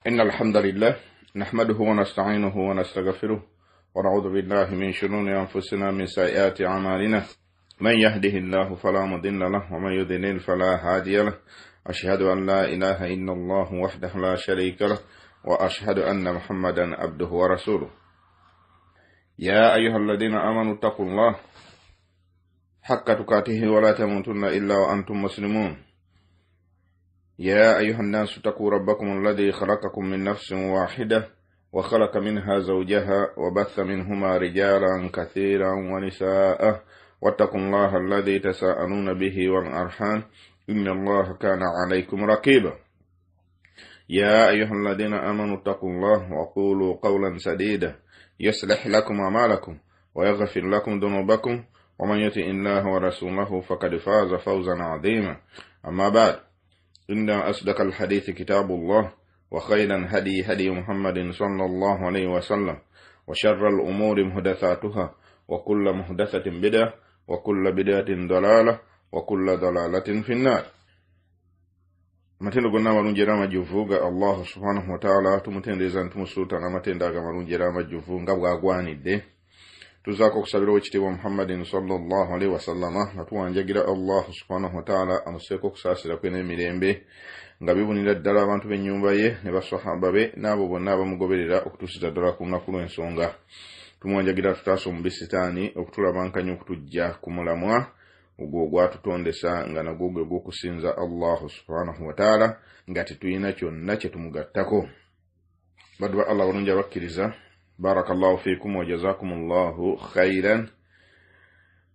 إن الحمد لله نحمده ونستعينه ونستغفره ونعوذ بالله من شرور أنفسنا من سيئات أعمالنا من يهده الله فلا مضل له ومن يضلل فلا هادي له أشهد أن لا إله إلا الله وحده لا شريك له وأشهد أن محمدا عبده ورسوله يا أيها الذين آمنوا اتقوا الله حق تقاته ولا تموتن إلا وأنتم مسلمون يا أيها الناس اتقوا ربكم الذي خلقكم من نفس واحدة وخلق منها زوجها وبث منهما رجالا كثيرا ونساء واتقوا الله الذي تساءلون به والأرحام إن الله كان عليكم رقيبا يا أيها الذين آمنوا اتقوا الله وقولوا قولا سديدا يصلح لكم أعمالكم ويغفر لكم ذنوبكم ومن يطع الله ورسوله فقد فاز فوزا عظيما أما بعد إن أصدق الحديث كتاب الله وخير الهدي هدي محمد صلى الله عليه وسلم وشر الأمور محدثاتها وكل محدثة بدعة وكل بدعة ضلالة وكل ضلالة في النار. matendo gonna malunjera majuvuga Allah subhanahu wa ta'ala tumutendeza ntumusuta na matenda ga malunjera majuvunga bwagwanidde tuzako kusabira ekitibwa Muhammadin sallallahu alaihi wasallam natuwanjagira Allah subhanahu wa ta'ala amuseko kusasira kwene mirembe nga bibunira ddala abantu b'ennyumba ye ne basahaba be nabo bonna abamugoberera okutusiza ddala ku lunaku lw'ensonga. Tumwanjagira tutaso mu bisitaani okutulabankanya okutujja ku mulamwa ogwo gwatutondesa nga nagwo gwe gw'okusinza Allah subhanahu wa ta'ala nga tetuyina kyonna kye tumugattako. Baddu ba Allah balungi abakkiriza, barakallahu fikum wa jazakumullahu khairan.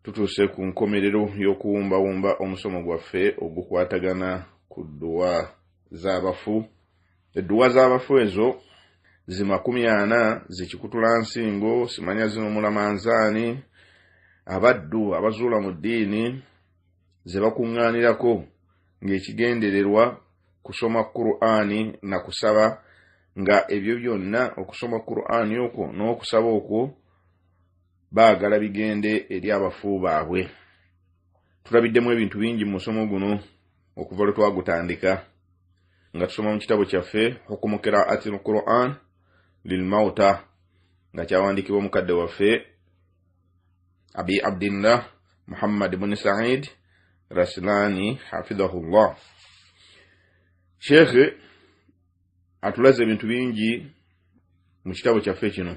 Tutuse ku nkomerero y'okuwumbawumba omusomo gwaffe ogukwatagana ku dduwa z'abafu. Edduwa z'abafu ezo zi40 zikikutula nsingo simanya zino mulamanzaani abaddu abazuula mu ddiini ze bakuŋŋaanirako ng'ekigendererwa kusoma Qur'ani na kusaba, nga ebyo byonna okusoma Qur'ani okwo n'okusaba okwo baagala bigende eri abafu baabwe. Tulabiddemu ebintu bingi mu musomo guno okuva lwe twagutandika nga tusoma mu kitabo kyaffe hukumu qira'atil Qur'an lil mauta nga kyawandiikibwa mukadde waffe Abi Abdillah Muhammad ibn Sa'id Raslani hafidhahullah. Sheikh atulaze ebintu bingi mu kitabo kyaffe kino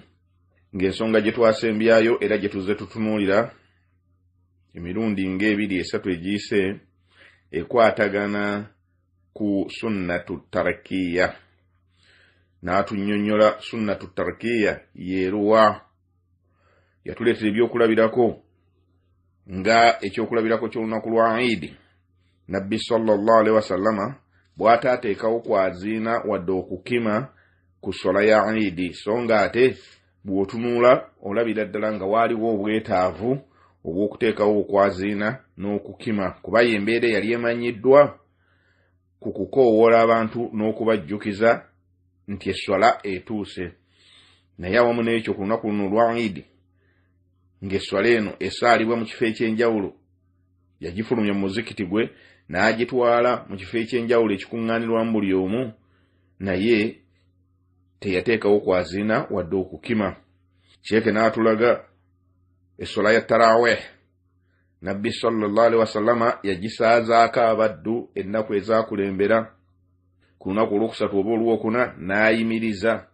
ng'ensonga gye twasembyayo era gye tuzze tutunuulira emirundi ng'ebiri esatu egiyise ekwatagana ku sunnatu tarkiya. N'atunnyonnyola sunnatu tarkiya yeeruwa. Yatuleetera ebyokulabirako nga ekyokulabirako ky'olunaku lwa Eid. Nabbi sallallahu alaihi wasallama bw'ataateekawo kwaziina wadde okukima ku swala ya Eid, so nga ate bw'otunuula olabira ddala nga waaliwo obwetaavu obw'okuteekawo okwaziina n'okukima, kuba y'embeera yali emanyiddwa ku kukoowoola abantu n'okubajjukiza nti esswala etuuse. Naye awamu n'ekyo ku lunaku luno lwa Eid ng'esswala eno esaalibwa mu kifo ekyenjawulo, yagifulumya mu muzikiti gwe n'agitwala mu kifo ekyenjawulo ekikuŋŋaanirwamu buli omu, naye teyateekawo kwaziina wadde okukima. Sheeke n'atulaga esswala ya tarawih. Nabbi sallallahu alaihi wasallama yagisaazaako abaddu ennaku ezaakulembera. Ku lunaku olwokusatu oba olwokuna n'ayimiriza.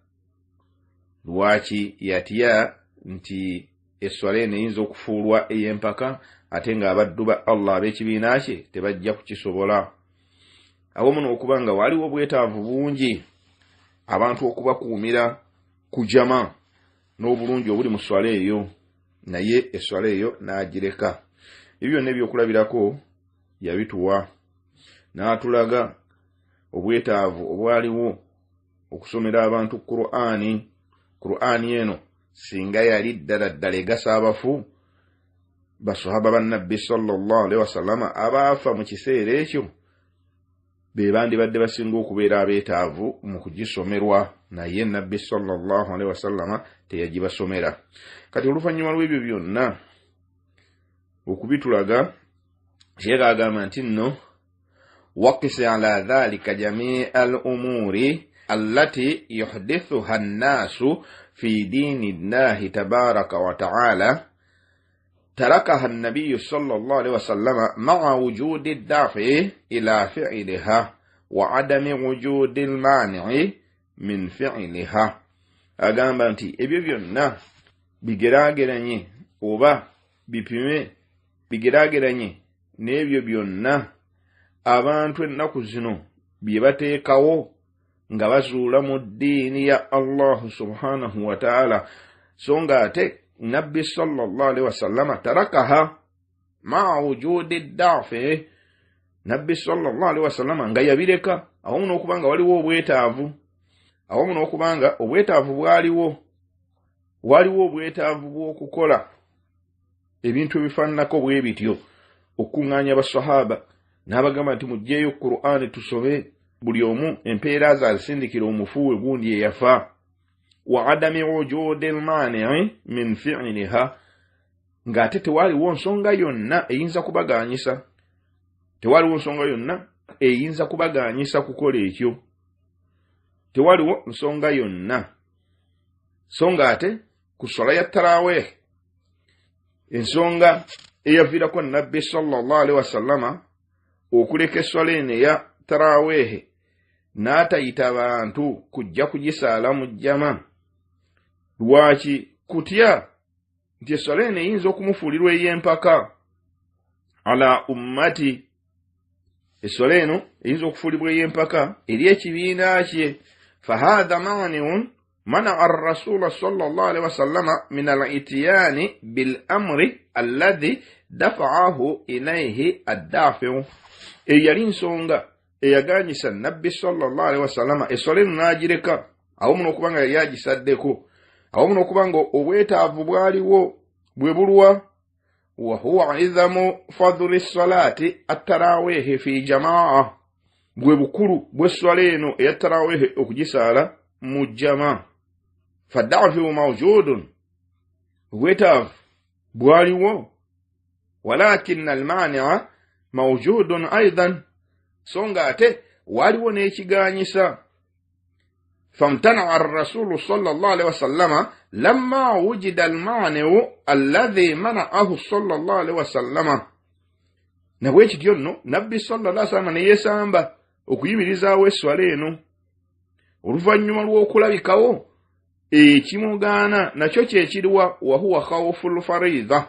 Lwaki? Yatya nti esswala eno eyinza okufuulwa ey'empaka ate ng'abaddu ba Allah ab'ekibiina kye tebajja kukisobola. Awamu n'okuba nga waliwo obwetaavu bungi abantu okubakuumira ku jama n'obulungi obuli mu swala eyo, naye esswala eyo n'agireka. Ebyo byonna ebyokulabirako yabituwa. N'atulaga obwetaavu obwaliwo okusomera abantu Qur'ani. Qur'ani eno singa yali ddala egasa abafu, basahaba ba Nabbi sallallahu alaihi wasallama abaafa mu kiseera ekyo be bandibadde basinga okubeera abeetaavu mu kugisomerwa, naye Nabbi sallallahu alaihi wasallama teyagibasomera. Kati oluvannyuma lw'ebyo byonna okubitulaga, Sheikh agamba nti nno waqisi ala dhalika jamii al umuri التي يحدثها الناس في دين الله تبارك وتعالى تركها النبي صلى الله عليه وسلم مع وجود الدافع إلى فعلها وعدم وجود المانع من فعلها. agamba nti ebyo byonna bigerageranye oba bipime bigerageranye n'ebyo byonna abantu ennaku zino bye bateekawo nga bazuula mu ddiini ya Allah subhanahu wa ta'ala, so nga ate nabbi sallallahu alaihi wasallama tarakaha ma'a wujudi dafi, nabbi sallallahu alaihi wasallama nga yabireka awamu n'okubanga waliwo obwetaavu, awamu n'okubanga obwetaavu waliwo obwetaavu bw'okukola ebintu ebifaananako bwe bityo, okuŋŋaanya abasahaba n'abagamba nti mujjeeyo Qur'ani tusome, buli omu empeera ze azisindikira omufuwe gundi eyafa. wa adami wujudi al-mani' min fi'liha, ng'ate tewaliwo nsonga yonna eyinza kubaganyisa, tewaliwo nsonga yonna eyinza kubaganyisa kukola ekyo, tewaliwo nsonga yonna. So nga ate ku swala ya tarawih, ensonga eyaviirako nabbi sallallahu alaihi wasallama okuleka eswala eno ya tarawih n'atayita abantu kujja kugisaala mu jjama. Lwaki? Kutya nti eswala eno eyinza okumufuulirwa ey'empaka ala ummati, eswala eno eyinza okufuulibwa ey'empaka eri ekibiina kye. Fahadha mani'un mana'a ar-rasul sallallahu alaihi wasallama min al-itiyani bil amri alladhi dafa'ahu ilayhi ad-dafi'u. Eyali nsonga eyaganyisa nabbi sallallahu alaihi wasallama eswala eno n'agireka, awamu n'okubanga yali agisaddeko, awamu n'okubanga obwetaavu bwaliwo bwe bulwa. wa huwa idhamu fadli salati at-tarawih fi jamaa, bwe bukulu bw'eswala eno eya tarawih okugisaala mu jamaa. fadafi'u mawjudun, obwetaavu bwaliwo, walakin al-mani'a mawjudun aidan, so nga ate waliwo n'ekiganyisa. famtana'a ar-rasul sallallahu alaihi wasallama lamma wujida al-mani'u alladhi mana'ahu sallallahu alaihi wasallama. nabwe kityo nno nabbi sallallahu alaihi wasallama ne yeesamba okuyimirizaawo eswala eno oluvannyuma lw'okulabikawo ekimugaana nakyo kyekiriwa wa huwa khawful faridha,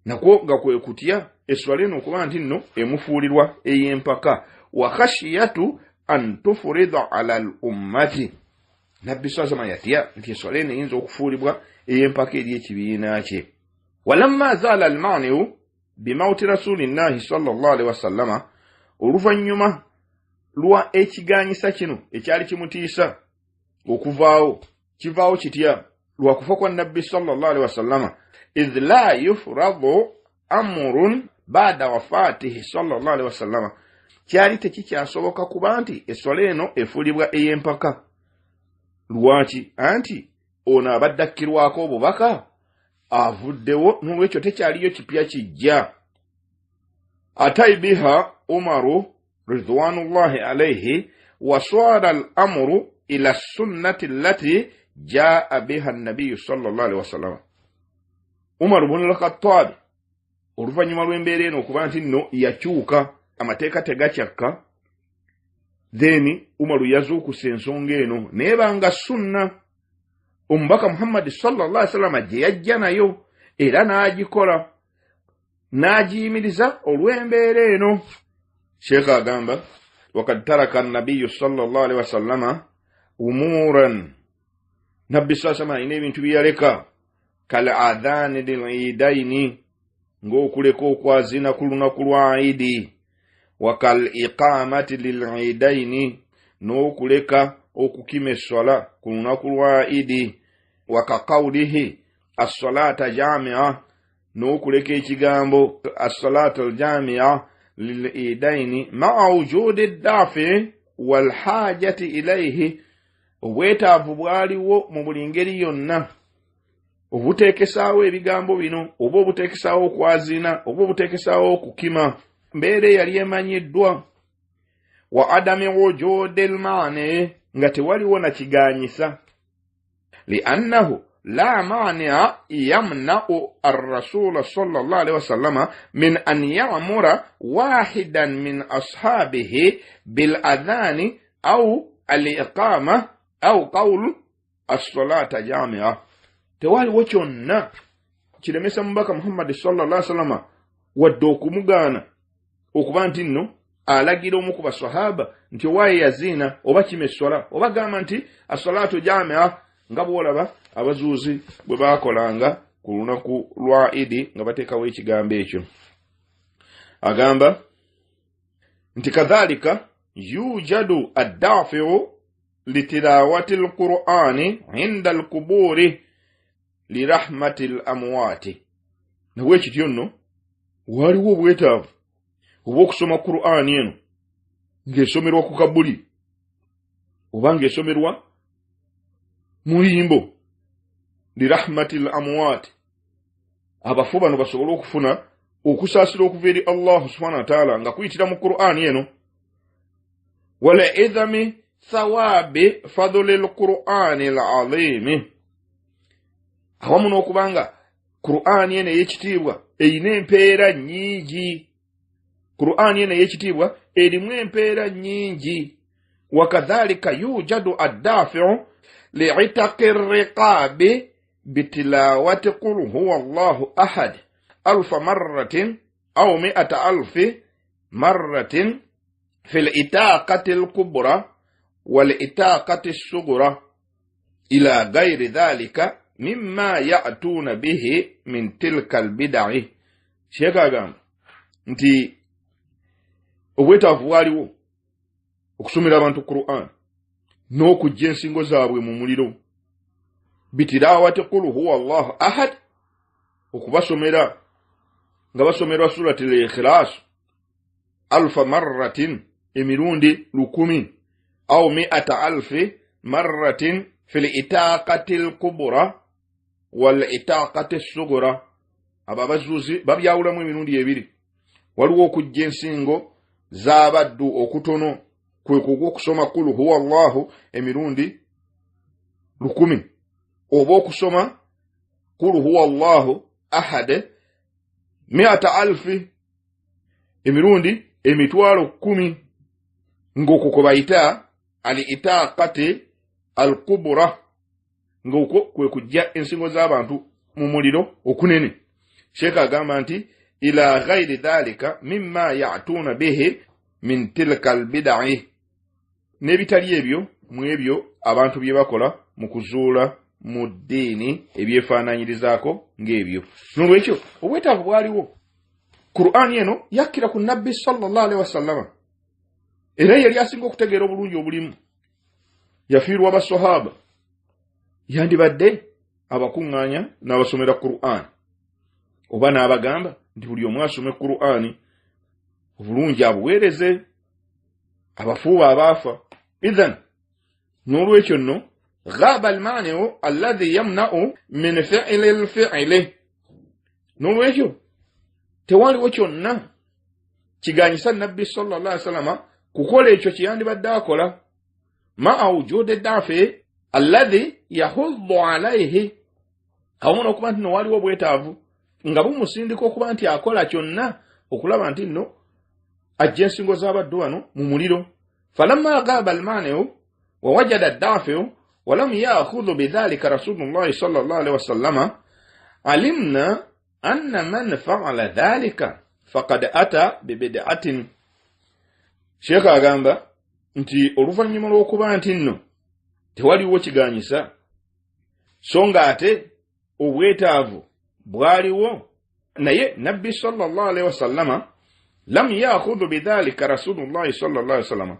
nakwo nga kwe kutya eswala eno okuba nti nno emufuulirwa ey'empaka. wa khashiyatu an tufrida ala al-ummati, nabbi sallallahu alaihi wasallam yatya nti eswala eno eyinza okufuulibwa ey'empaka eri ekibiina kye. walamma zaala al-mani'u bimawti rasulillahi sallallahu alaihi wasallama, oluvannyuma lwa ekiganyisa kino ekyali kimutiisa okuvaawo, kivaawo kitya? lwa kufa kwa nabbi sallallahu alaihi wasallama. idh la yufradu amrun ba'da wafatihi sallallahu alaihi wasallama, kyali tekikyasoboka kuba nti eswala eno efuulibwa ey'empaka. Lwaki? Anti ono abadde akkirwako obubaka avuddewo, n'olwekyo tekyaliyo kipya kijja. atai biha Umaru ridwanullahi alayhi wa swara al-amru ila sunnati allati jaa biha an-nabiy sallallahu alaihi wasallam. Umar ibn al-Khattab oluvannyuma lw'embeera eno okuba nti nno yakyuka, amateeka tegakyakka, then Umaru yazuukusa ensonga eno neebanga sunna omubaka Muhammad sallallahu alaihi wasallam gye yajja nayo, era n'agikola n'agiyimiriza olw'embeera eno. Sheikh agamba wakad taraka an-nabiy sallallahu alaihi wasallama umuran, nabbi sallallahu alaihi wasallam alina ebintu byaleka, kal adhani lil-iidaini, ng'okuleka okwazina ku lunaku lwa Eid, wakal iqamati lil-iidaini, n'okuleka okukima esswala ku lunaku lwa Eid, waka qawlihi as-salata jami'a, n'okuleka ekigambo as-salatu al-jami'a lil-iidaini ma'a wujudi ad-dafi wal hajati ilayhi, obwetaavu bwaliwo mu buli ngeri yonna obuteekesaawo ebigambo bino, oba obuteekesaawo okwazina, oba obuteekesaawo okukima, mbeera yali emanyiddwa. wa adami wujudi al-mani nga tewaliwo na kiganyisa liannahu la mania yamna'u ar-rasul sallallahu alaihi wasallam min an ya'mura wahidan min ashabihi bil adhani aw al-iqama aw qawl as-salata jami'a. Tewaliwo kyonna kiremesa mubaka Muhammad sallallahu alaihi wasallam wadde okumugana okuba nti nno alagira omu ku basahaba nti waaye yazina oba kimessola oba gamba nti as-salatu jami'a nga bwolaba abazuuzi bwe baakolanga ku lunaku lwa Idi nga bateekawo ekigambo ekyo. Agamba nti kadhalika yujadu ad-dafi'u litilawati al-Qur'ani inda al-quburi lirahmati al-amwati. Nawe kityo nno waliwo obwetaavu obw'okusoma Qur'ani eno ng'esomerwa ku kabuli oba ng'esomerwa mulimbo lirahmati al-amwati, abafu bano basobole okufuna okusaasira okuva eri Allah subhanahu wa ta'ala nga kuyitira mu Qur'ani eno. wala idhami thawabi fadli al-Qur'ani al-azim, awamu n'okubanga Qur'ani eno ey'ekitiibwa eyina empeera nnyingi. Qur'ani eno ey'ekitiibwa erimu empeera nnyingi. wakadhalika yujadu ad-dafi'u li'itaqi ar-riqabi bitilawati qul huwa Allahu ahad 1000 marratin aw 100,000 marratin fil itaqati al-kubra wal itaqati as-sughra ila ghayri dhalika mimma ya'tuna bihi min tilka al-bid'i. Sheikh agamba nti obwetaavu waliwo okusomera abantu Qur'an n'okujja ensingo zaabwe mu muliro bitilawati qul huwa Allahu ahad, okubasomera nga basomerwa surati al-Ikhlas 1000 marratin emirundi 1000 au 100,000 marratin fil itaqati al-kubra wal itaqati as-sughra. ababazuzi babyawulamu emirundi ebiri. waliwo okujja ensingo z'abaddu okutono kwe okusoma qul huwa Allahu emirundi 1000 oba okusoma qul huwa Allahu ahad 100,000 emirundi 10,000 ng'okwo kwe bayita al-itaqati al-kubra, ng'okwo kwe kujja ensingo z'abantu mu muliro okunene. Sheikh agamba nti ila ghayri dhalika mimma ya'tuna bihi min tilka al-bid'i, n'ebitali ebyo mu ebyo abantu bye bakola mu kuzuula mu ddiini ebyefaananyirizaako ng'ebyo. N'olwekyo obwetaavu bwaliwo. Qur'ani eno yakkira ku nabbi sallallahu alaihi wasallam, era yali asinga okutegeera obulungi obulimu. Yafiirwa basahaba, yandibadde abakuŋŋaanya n'abasomera Qur'an oba n'abagamba nti buli omu asome Qur'ani obulungi abuweereze abafuuba abaafa. idhan n'olwekyo nno ghaba al-mani'u alladhi yamna'u min fi'li al-fi'li, n'olwekyo tewaliwo kyonna kiganyisa nabbi sallallahu alaihi wasallam kukola ekyo kyeyandibadde akola ma'a wujudi dafi alladhi yahuddu alayhi, awamu n'okuba nti waliwo obwetaavu nga bumusindika okuba nti akola kyonna okulaba nti nno ajja ensingo z'abaddu bano mu muliro. falamma ghaba al-mani'u wa wajada ad-dafi'u wa lam ya'khudhu bidhalika rasulullah sallallahu alaihi wasallam alimna anna man fa'ala dhalika faqad ata bi bid'atin. Sheikh agamba nti oluvannyuma lw'okuba nti nno tewaliwo kiganyisa so nga ate obwetaavu bwaliwo, naye nabbi sallallahu alaihi wasallama lam ya'khudhu bidhalika rasulullah sallallahu alaihi wasallam,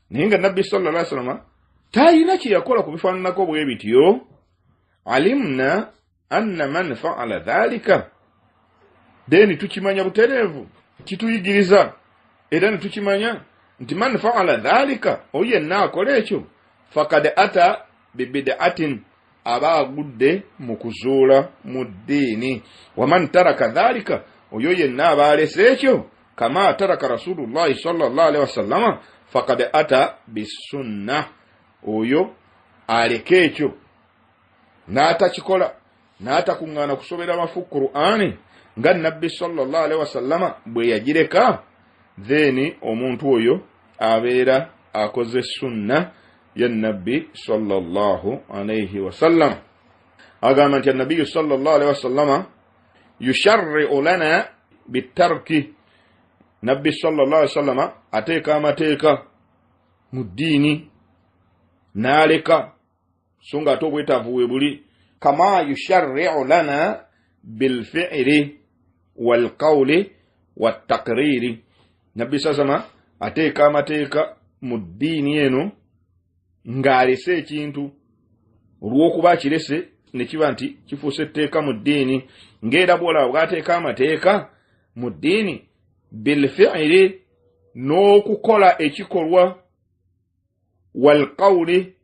naye nga nabbi sallallahu alaihi wasallama tayina kye yakola ku bifaananako bwe bityo. alimna anna man fa'ala dhalika, deni tukimanya butereevu kituyigiriza era ne tukimanya nti man fa'ala dhalika oyo yenna akola ekyo faqad ata bi bid'atin, aba agudde mu kuzuula mu ddiini. waman taraka dhalika, oyo yenna aba alese ekyo kama taraka rasulullahi sallallahu alaihi wasallama faqad ata bisunna, oyo aleka ekyo n'atakikola n'atakuŋŋaana kusobera mafu Qur'ani nga nabbi sallallahu alaihi wasallama bwe yagireka, then omuntu oyo abeera akoze sunna ya nabbi sallallahu alaihi wasallam. Agamba nti nabbi sallallahu alaihi wasallama yusharri'u lana bitarki, nabbi sallallahu alaihi wasallama ateeka amateeka mu ddiini n'aleka so nga ate obwetaavu we buli. Kama yusharri'u lana bilfi'li walqawli wattakriri, nabbi sallallahu ateeka amateeka mu ddiini eno ng'alese ekintu olw'okuba kirese ne kiba nti kifuuse etteeka mu ddiini, ng'era bw'olaba bw'ateeka amateeka mu ddiini bilfi'li n'okukola ekikolwa, walqawli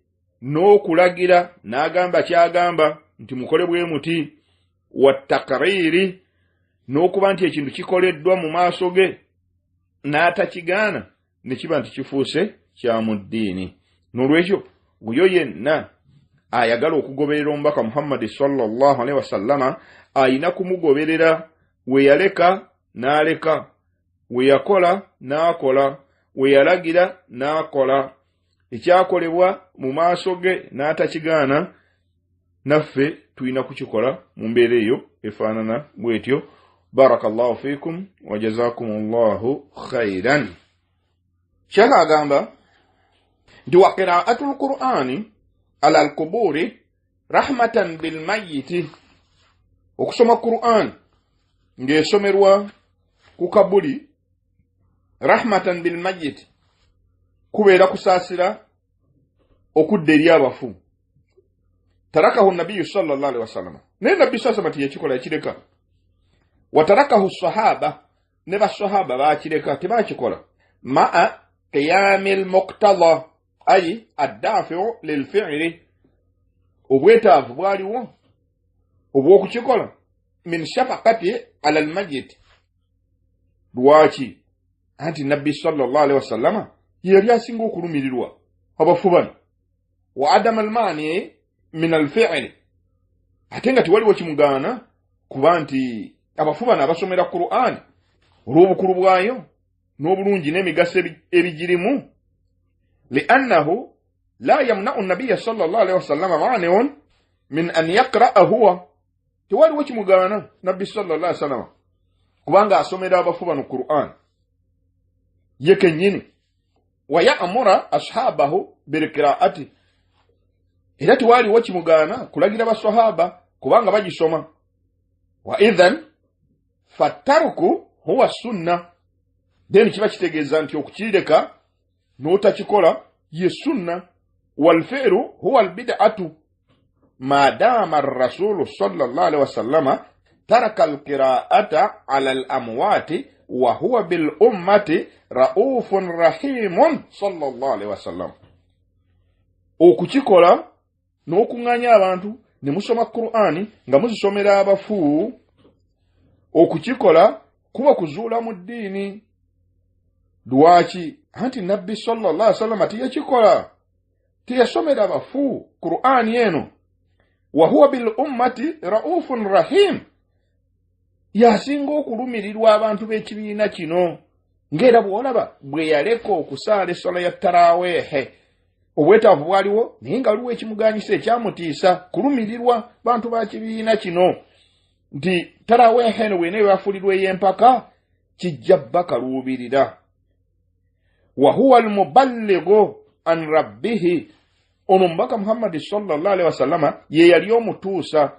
n'okulagira n'agamba kyagamba nti mukole bwe muti, wattakriri n'okuba nti ekintu kikoleddwa mu maaso ge n'atakigaana ne kiba nti kifuuse kya mu ddiini. N'olwekyo oyo yenna ayagala okugoberera omubaka Muhammad sallallahu alaihi wasallama ayina kumugoberera, we yaleka n'aleka, we yakola n'akola, we yalagira n'akola, ekyakolebwa mu maaso ge n'atakigaana, naffe tulina kukikola mu mbeera eyo efaanana bwetyo. Barakallahu fikum wa jazakumullahu khairan. Sheikh agamba nti wa qira'atul Qur'ani ala al-quburi rahmatan bil mayyit, okusoma Qur'an ng'esomerwa ku kabuli, rahmatan bil mayyit kubeera kusaasira okudda eri abafu. Tarakahu nabiyyu sallallahu alaihi wasallam, naye nabbi sallallahu alaihi wasallam yakireka. Watarakahu sahaba, ne basahaba bakireka tebakikola. Ma'a qiyamil muqtada, ay addafi'u lil fi'li, obwetaavu bwaliwo obw'okukikola, min shafaqati ala al mayyit. Lwaki? Anti nabbi sallallahu alaihi wasallama yali asinga okulumirirwa abafu bano, wa adama al mani min al fi'li, ate nga tewaliwo kimugaana kuba nti abafu bano abasomera Qur'an olw'obukulu bwayo n'obulungi n'emigaso ebigirimu. Li'annahu la yamna'u an-nabiyya sallallahu alaihi wasallam mani'un min an yaqra'a huwa, tewaliwo kimugaana nabbi sallallahu alaihi wasallam kubanga asomera abafu bano Qur'an ye kennyini, wa ya'mura ashabahu bilqira'ati, era tewaliwo kimugaana kulagira basahaba kubanga bagisoma. Wa idhan fattaruku huwa sunna, then kiba kitegeeza nti okukireka n'otakikola ye sunna. Walfi'lu huwa albid'atu maadama ar-rasulu sallallahu alaihi wasallama taraka alqira'ata ala al-amwati wa huwa bil ummati raufun rahimun sallallahu alaihi wasallam. Okukikola n'okuŋŋaanya abantu ne musoma Qur'ani nga muzisomera abafu, okukikola kuba kuzuula mu ddiini. Lwaki? Anti nabbi sallallahu alaihi wasallam tiyakikola, tiyasomera abafu Qur'ani eno. Wa huwa bil ummati raufun rahim, yasinga okulumirirwa abantu b'ekibiina kino, ng'era bw'olaba bwe yaleka okusaala essala ya taraweehe, obwetaavu bwaliwo naye nga waliwo ekimuganyisa ekyamutiisa kulumirirwa bantu ba kibiina kino, nti taraweehe eno bw'ena ebafuulirwa ey'empaka kijja bakaluubirira. Wa huwa al-muballighu an rabbihi, ono mubaka Muhammad sallallahu alaihi wasallama ye yali omutuusa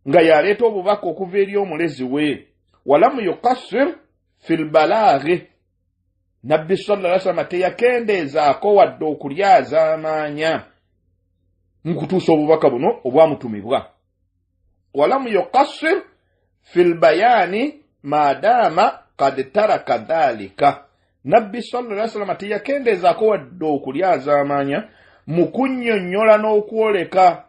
nga yaleeta obubaka okuva eri omulezi we. Walamu yuqassir fil balaghi, nabbi sallallahu alaihi wasallama teyakendeezaako wadde okulyaza amaanya mu kutuusa obubaka buno obwamutumibwa. Walamu yuqassir fil bayani maadama qad taraka dhalika, nabbi sallallahu alaihi wasallama teyakendeezaako wadde okulyaza amaanya mu kunnyonnyola n'okwoleka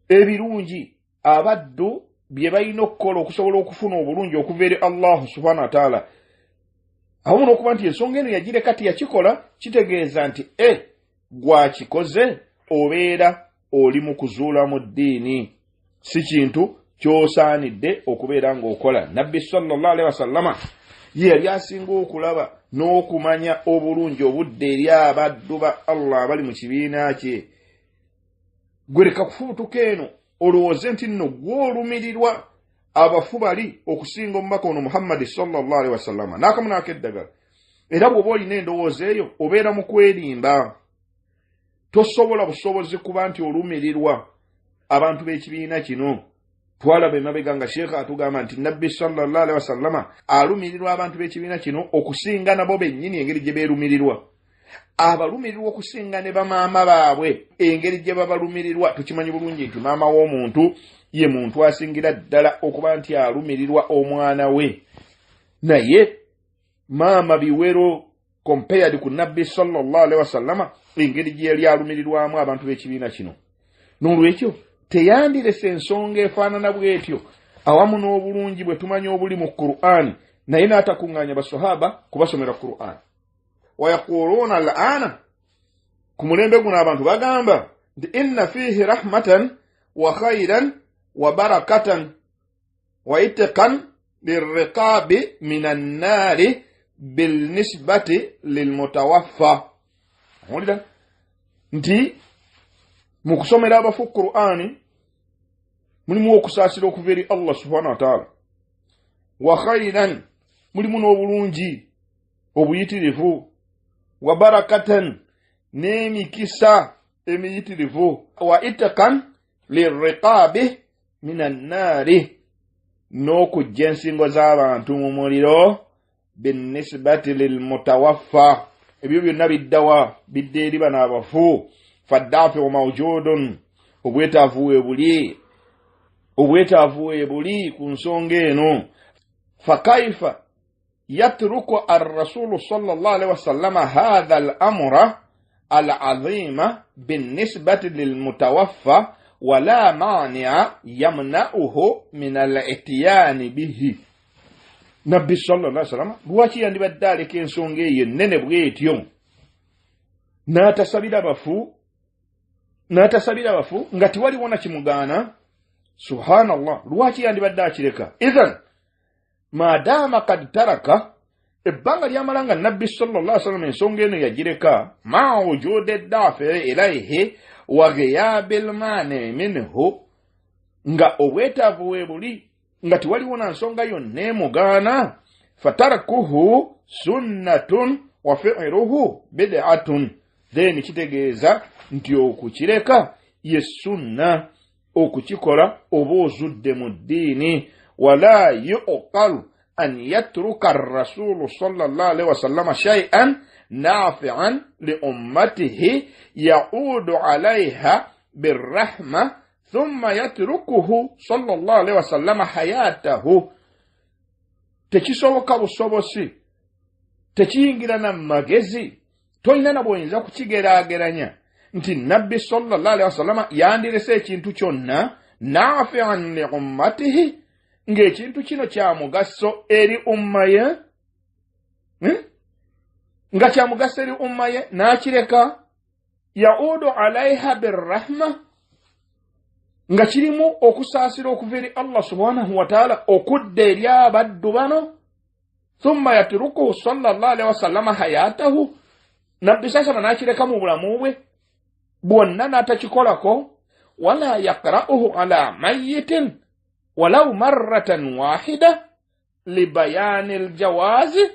ebirungi abaddu bye balina okukola okusobola okufuna obulungi okuva eri Allah subhanahu wa ta'ala. Awamu n'okuba nti ensonga eno yagireka teyakikola, kitegeeza nti gwakikoze obeera oli mu kuzuula mu ddiini, si kintu kyosaanidde okubeera ng'okola. Nabbi sallallahu alaihi wasallama ye yali asinga okulaba n'okumanya obulungi obudde eri abaddu ba Allah abali mu kibiina kye. Gwe leka kufubutuka eno olowooze nti nno gw'olumirirwa abafu bali okusinga omubaka ono Muhammadi sallallahu alaihi wasallama n'akamu n'akeddagala. Era bw'oba olina endowooza eyo obeera mu kwerimba. Tosobola busobozi kuba nti olumirirwa abantu b'ekibiina kino. Twalaba emabega nga Sheikh atugamba nti Nabbi sallallahu alaihi wasallama alumirirwa abantu b'ekibiina kino okusinga nabo bennyini engeri gye beerumirirwa. Abalumirirwa okusinga ne bamaama baabwe engeri gye babalumirirwa. Tukimanyi bulungi nti maama w'omuntu ye muntu asingira ddala okuba nti alumirirwa omwana we. Naye maama biwero compared ku Nabbi sallallahu alaihi wasallama engeri gye yali alumirirwamu abantu b'ekibiina kino. N'olwekyo teyandirese ensonga efaanana bw'etyo awamu n'obulungi bwe tumanyi obuli mu Qur'an, naye n'atakuŋŋaanya basahaba kubasomera Qur'an. Wayaquluuna al'aana, ku mulembe guno abantu bagamba nti inna fiihi rahmatan wa khayran wa barakatan wa itqan lirriqaabi minan naari bilnisbati lilmutawaffa. Owulira nti mu kusomera abafu Qur'ani mulimu okusaasira okuva eri Allah subhanahu wa ta'ala. Wa khayran, mulimu n'obulungi obuyitirivu. Wa barakatan, n'emikisa emiyitirivu. Wa itqan lirriqaabi minan naari, n'okujja ensingo z'abantu mu muliro binnisbati lilmutawaffa. Ebyo byonna biddawa bidde eri bano abafu. Faddafi'u mawjudun, obwetaavu buli ku nsonga eno. Fakaifa yatruku ar-rasulu sallallahu alaihi wasallama hadha al-amra al-azima binnisbati lilmutawaffa wala mani'a yamna'uhu min al-ityani bihi. Nabbi sallallahu alaihi wasallama lwaki yandibadde aleka ensonga eyo ennene bw'etyo n'atasabira abafu nga tiwaliwo na kimugaana? Subhanallah, lwaki yandibadde akireka? Idhan maadaama kad taraka, ebbanga lyamala nga Nabbi sallallahu alaihi wasallam ensonga eno yagireka, ma wujude dafi ilaihi wa ghiyabil mani minhu, nga obwetaavu weebuli nga tiwaliwo na nsonga yonna emugaana. Fatarakuhu sunnatun wa fi'luhu bid'atun, then kitegeeza nti okukireka ye sunna, okukikola oba ozudde mu ddiini. Wala yuqalu an yatruka ar-rasulu sallallahu alaihi wasallama shay'an nafi'an li ummatihi ya'udu 'alayha birrahma thumma yatrukuhu sallallahu alaihi wasallama hayatahu. Tekisoboka busobosi, tekiyingira na magezi, toyina na bw'oyinza kukigeraageranya nti Nabbi sallallahu alaihi wasallama yandirese ekintu kyonna nafi'an li ummatihi, ng'ekintu kino kya mugaso eri umma ye, nga kya mugaso eri umma ye n'akireka. Yaudu alaiha birrahma, nga kirimu okusaasira okuva eri Allah subhanahu wa ta'ala okudda eri abaddu bano. Thumma yatrukuhu sallallahu alaihi wasallama hayatahu, Nabbi sasama n'akireka mu bulamu bwe bwonna n'atakikolako. Wala yaqra'uhu ala mayyitin walau marratan wahida libayani aljawazi,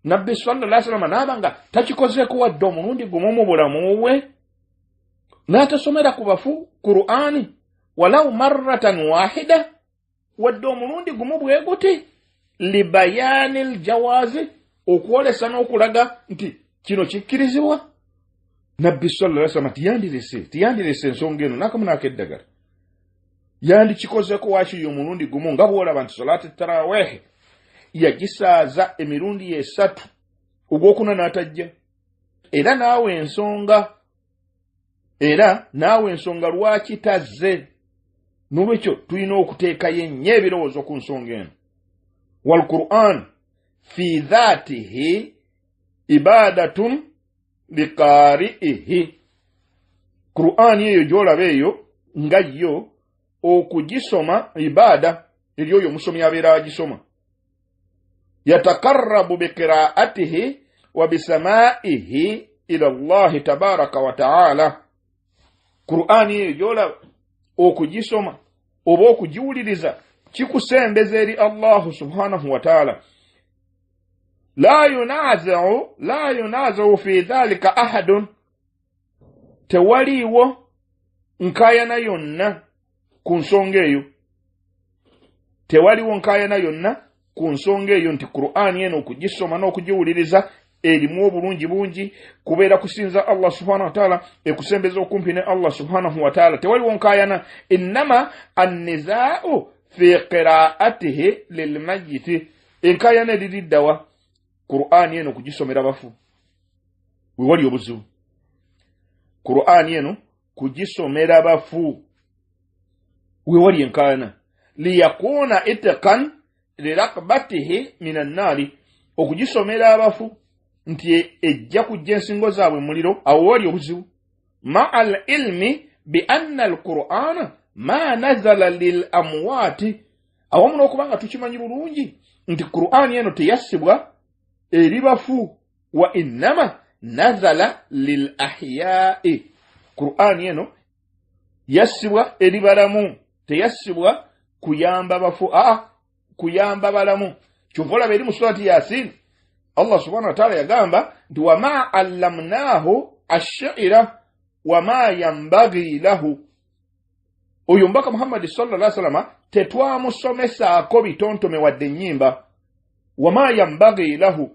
Nabbi sallallahu alaihi wasallam n'abanga takikozeko wadde omulundi gumu mu bulamu bwe, n'atasomera ku bafu Qur'ani walau marratan wahida, wadde omulundi gumu bwe guti, libayani aljawazi, okwolesa n'okulaga nti kino kikkirizibwa. Nabbi sallallahu alaihi wasallam tiyandirese ensonga eno n'akamu n'akeddagala. Yandikikozeko waakiri omulundi gumu, nga bw'olaba nti salaati tarawih yagisaaza emirundi 3, ogwokuna n'atajja. Era naawe ensonga lwaki tazze. N'olwekyo tulina okuteekayo ennyo ebirowoozo ku nsonga eno. Wal Qur'an fi dhaatihi ibadatun liqari'ihi, Qur'ani eyo gyolaba eyo nga yo okugisoma ibada eri oyo omusomi abeera agisoma. Yatakarrabu biqira'atihi wa bisamaihi ila Allah tabaraka wa ta'ala. Qur'ani eyo gyolaba okugisoma oba okugiwuliriza kikusembeza eri Allah subhanahu wa ta'ala. La yunaza'u fi dhalika ahadun. Tewaliwo nkayana yonna ku nsonga eyo. Tewaliwo nkayana yonna ku nsonga eyo nti Qur'ani eno okugisoma n'okugiwuliriza erimu obulungi bungi kubeera kusinza Allah subhanahu wa ta'ala ekusembeza okumpi ne Allah subhanahu wa ta'ala. Tewaliwo nkayana. Innama an-nizaa'u fi qira'atihi lilmayyit. Enkayana eriddawa Qur'ani eno kugisomera bafu. Wewali obuzibu. Qur'ani eno kugisomera bafu wewali enkayana. Liyakuna itqan liraqbatihi minan nari. Okugisomera abafu nti ejja kujja ensingo zaabwe muliro awo wali obuzibu. Ma'al ilmi bi anna al-Qur'ana ma nazala lil amwati. Awamu n'okubanga tukimanyi bulungi nti Qur'ani eno teyassibwa eri bafu wa innama nazala lil ahya'i. Qur'ani eno yassibwa eri balamu teyassibwa kuyamba bafu kuyamba balamu. Kyova beri mu surati Yasin Allah subhanahu wa ta'ala yagamba nti wa ma allamnahu ash-shi'ra wa ma yanbaghi lahu. Oyo mbaka Muhammad sallallahu alaihi wasallam tetwamusomesako bitontome wadde nnyimba. Wa ma yanbaghi lahu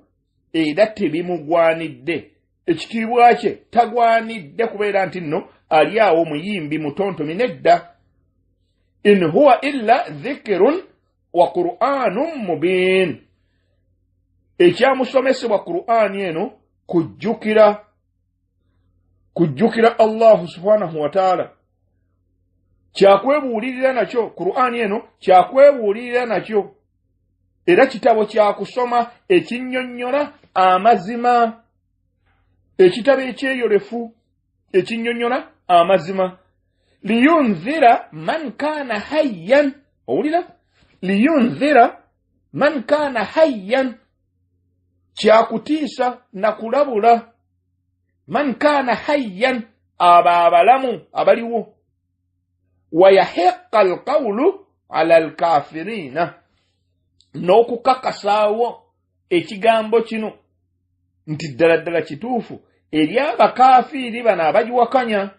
era tebimugwanidde. Ekitiibwa kye tagwanidde kubeera nti nno ali awo muyimbi mutontomi nedda. In huwa illa dhikrun wa Qur'anun mubin. Ekyamusomesebwa Qur'ani eno kujjukira Allah subhanahu wa ta'ala. Kyakwebuulirira nakyo Qur'ani eno kyakwebuulirira nakyo. Era kitabo kyakusoma ekinnyonnyola amazima. Ekitabo ekyeyolefu ekinnyonnyola amazima. Liyunzira man kana hayyan. Owulira? Liyunzira man kana hayyan. Kyakutiisa na kulabula. Man kana hayyan abalamu abaliwo. Wa yahiqqa alqawlu ala alkafirina. N'okukakasaawo ekigambo kino nti ddala kituufu eri abakafiiri bano abagiwakanya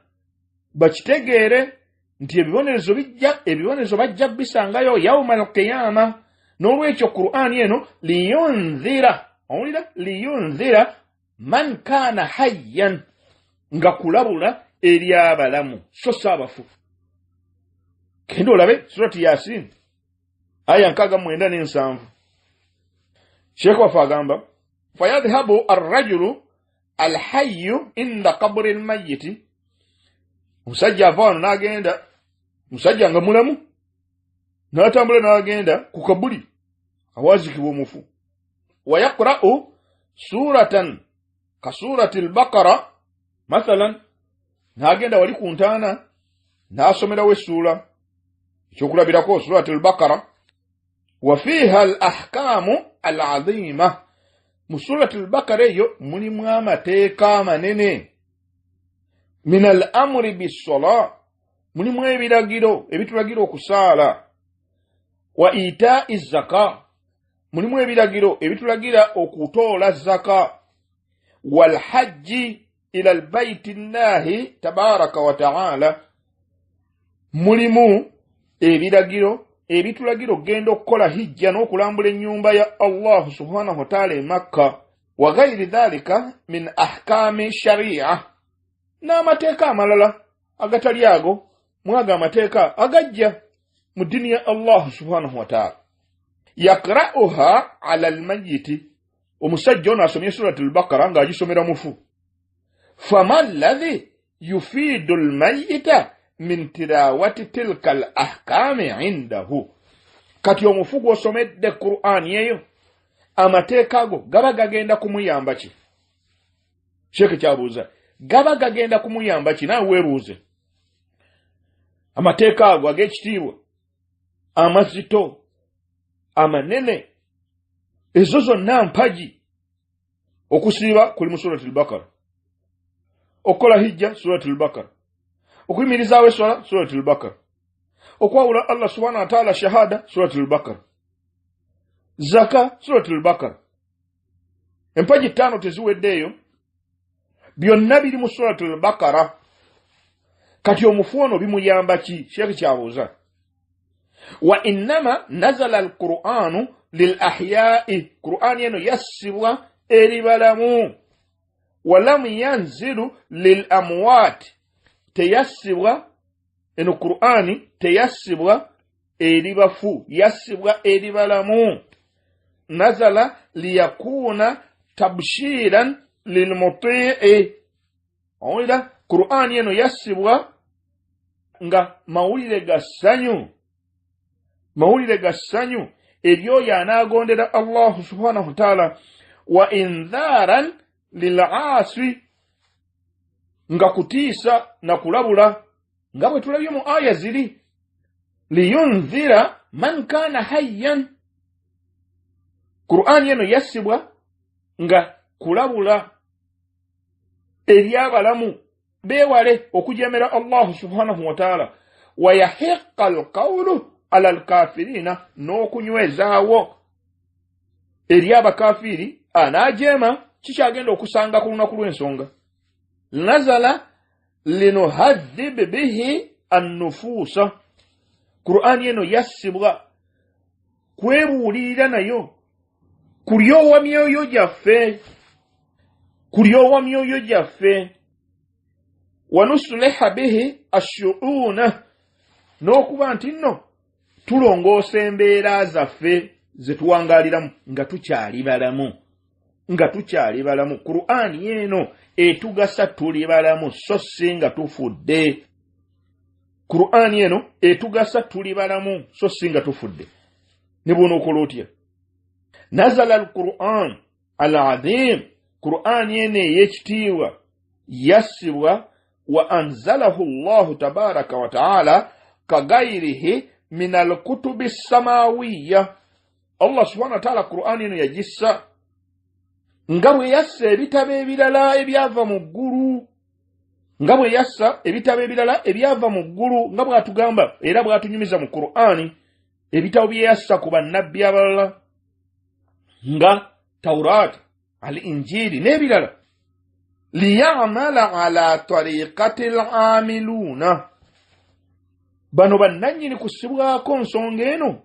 bakitegeere nti ebibonerezo bajja bisangayo yawma al-qiyama. N'olwekyo Qur'ani eno liyunzira man kana hayyan nga kulabula eri abalamu so saabafu. Kendo olabe surati Yasin aya 6:7. Sheikh wafa agamba fayadhhabu ar-rajulu al-hayyu inda qabri al-mayyit. Musajja avaano n'agenda, musajja nga mulamu n'atambula n'agenda ku kabuli awazikibwa omufu. Wa yaqra'u suratan ka surati al-Baqara mathalan. N'agenda wali ku ntaana n'asomerawo essula ekyokulabirako surati al-Baqara. Wa fiha al-ahkamu al-'azima. Mu surati al-Baqara eyo mulimu amateeka amanene. Min al-amri bis-salah. Mulimu ebiragiro ebitulagira okusaala. Wa ita'i zaka. Mulimu ebiragiro ebitulagira okutoola zaka. Wal hajji ila al-bayti llahi tabaraka wa ta'ala. Mulimu ebiragiro ebitulagira okugenda okukola hijja n'okulambula ennyumba ya Allah subhanahu wa ta'ala e Makka. Wa ghayri dhalika min ahkami sharia. N'amateeka amalala agatali ago mwaga amateeka agajja mu ddiini ya Allah subhanahu wa ta'ala. Yaqra'uha 'ala al-mayyit. Omusajja ono asomye surati al-Baqara ng'agisomera mufu. Fama alladhi yufiidu al-mayyita min tilawati tilka al-ahkami 'indahu. Kati omufu gw'osomedde Qur'ani eyo amateeka ago gaba gagenda kumuyamba ki? Sheikh kyabuuza gaba gagenda kumuyamba kinawe weebuuze amateeka ago ag'ekitiibwa amazito amanene ezo zonna mpagi okusiiba kuli mu surati al-Baqara okukola hijja surati al-Baqara okuyimirizaawo eswala surati al-Baqara okwawula Allah subhanahu wa ta'ala shahada surati al-Baqara zaka surati al-Baqara empagi 5 teziweddeeyo byonna biri mu surati al-Baqara kati omufuono bimuyamba ki Sheikh kyabuuza wa innama nazala al-Qur'anu lil ahya'i Qur'an yeno yassibwa eri balamu walam yanzilu lil amwat teyassibwa eno Qur'ani teyassibwa eri bafu yassibwa eri balamu nazala liyakuna tabshiran lil muti'i oida Qur'an yeno yassibwa nga mawulire gassanyu ebyo yanagondera Allah subhanahu wa ta'ala wa indharan lil'asi nga kutiisa na kulabula nga bwe tulabye mu aya ziri liyunzira man kana hayyan Qur'an yeno yassibwa nga kulabula eri abalamu beewale okujemera Allah subhanahu wa ta'ala wa yahiqqa alqawlu ala alkafirina n'okunywezaawo eri abakafiri anaajema kikyagenda okusanga ku lunaku lw'ensonga nazala linuhadhib bihi annufuusa Qur'an yeno yassibwa kwebuulirira nayo kulyowa myoyo gyaffe wanusliha bihi ashu'una n'okuba nti nno tulongoosa embeera zaffe zetuwangaaliramu nga tukyali balamu Qur'an yeno etugasa tuli balamu so si nga tufudde Qur'an yeno etugasa tuli balamu so si nga tufudde ne bw'onookola otya nazala al-Qur'an al-azim Qur'an yeno ey'ekitiibwa yassibwa wa anzalahu Allahu tabaraka wa ta'ala kagairihi min al-kutubi as-samawiyya Allah subhanahu wa ta'ala Qur'an yeno yagissa nga bwe yassa ebitabo ebirala ebyava mu ggulu nga bw'atugamba era bw'atunyumiza mu Qur'ani ebitabo bye yassa ku bannabbi abalala nga Tawrat al-Injili n'ebirala liya'mala ala tariqati al-amiluna bano bannannyini kusibwako nsonga eno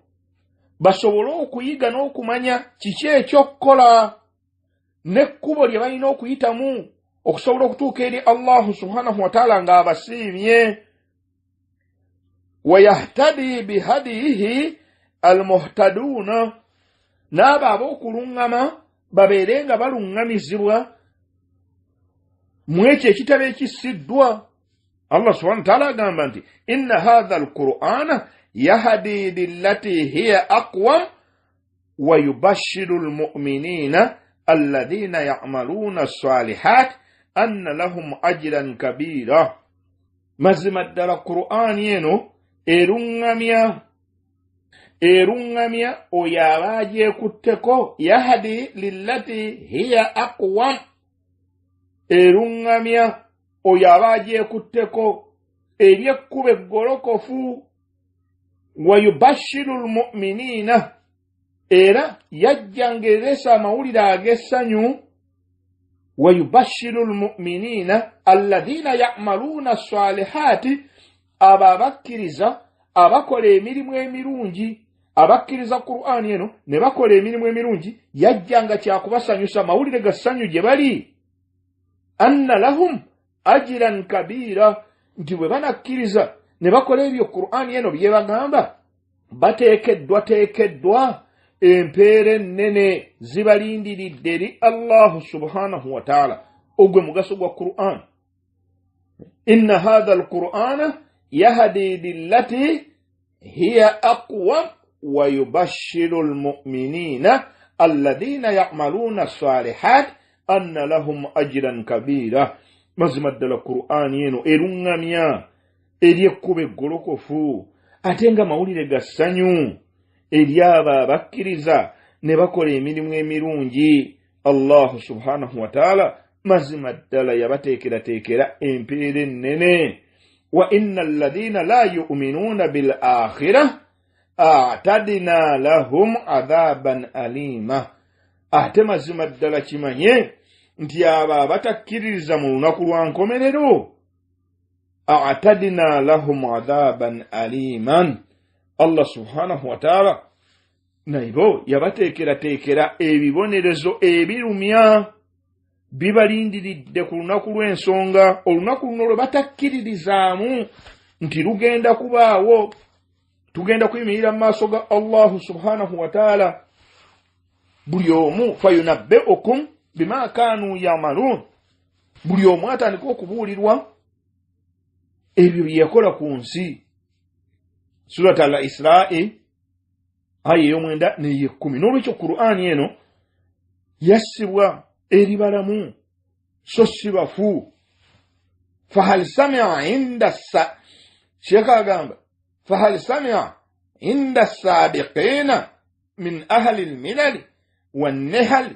basobole okuyiga n'okumanya kiki ekyokkola n'ekkubo lye balina okuyitamu okusobola okutuuka eri Allah subhanahu wa ta'ala ng'abasiimye wa yahtadi bihadiyihi almuhtaduuna n'abo ab'okuluŋŋama babeere nga baluŋŋamizibwa mu ekyo ekitabo ekissiddwa Allah subhanahu wa ta'ala agamba nti inna hadha al-Qur'ana yahdi lillati hiya aqwam wa yubashshiru al-mu'minina alladhina ya'maluna as-salihat anna lahum ajran kabira mazima ddala Qur'an yeno eruŋŋamya oyo aba agyekutteko yahdi lillati hiya aqwam eruŋŋamya oyo aba agyekutteko eryekkuba eggolokofu wa yubashshiru al-mu'minina era yajjanga ereesa amawulire ag'essanyu wa yubashshiru al-mu'minina alladhina ya'maluna as-salihati abo abakkiriza abakola emirimu emirungi abakkiriza Qur'an eno ne bakola emirimu emirungi yajjanga kyakubasanyusa mawulire ga ssanyu gye bali anna lahum ajran kabira nti bwe banakkiriza ne bakola ebyo Qur'an eno bye bagamba bateekeddwa empeera ennene zibalindiridde eri Allah subhanahu wa ta'ala ogwe mugaso gwa Qur'an inna hadha al-Qur'ana yahdi lillati hiya aqwam wa yubashshiru al-mu'minina alladhina ya'maluna as-salihat anna lahum ajran kabira mazima ddala Qur'ani eno erungamya eri ekkubo eggolokofu ate nga mawulire ga ssanyu eri abo abakkiriza ne bakola emirimu emirungi. Allah subhanahu wa ta'ala mazima ddala yabateekerateekera empeera ennene. Wa inna alladhina la yu'minuna bil akhirah a'tadna lahum adhaban alima. Ate mazima ddala kimanye nti abo abatakkiririza mu lunaku lwa nkomerero a'tadna lahum adhaban aliman. Allah subhanahu wa ta'ala naibo yabateekerateekera ebibonerezo ebirumya bibalindiridde ku lunaku lw'ensonga. Olunaku luno lwe batakkiririzaamu nti lugenda kubaawo, tugenda kuyimirira mu maaso ga Allah subhanahu wa ta'ala. Buli omu fayunabbi'ukum bima kanu ya'malun. Buli omu atandika okubuulirwa ebyo bye yakola ku nsi. Surat al-Isra'i aya ey'omwenda n'ey'ekkumi. N'olwekyo Qur'ani eno yassibwa eri balamu so si bafu. Fahal sami'a inda Sheikh agamba fahal sami'a inda sabiqina min ahli al-milal wan-nihal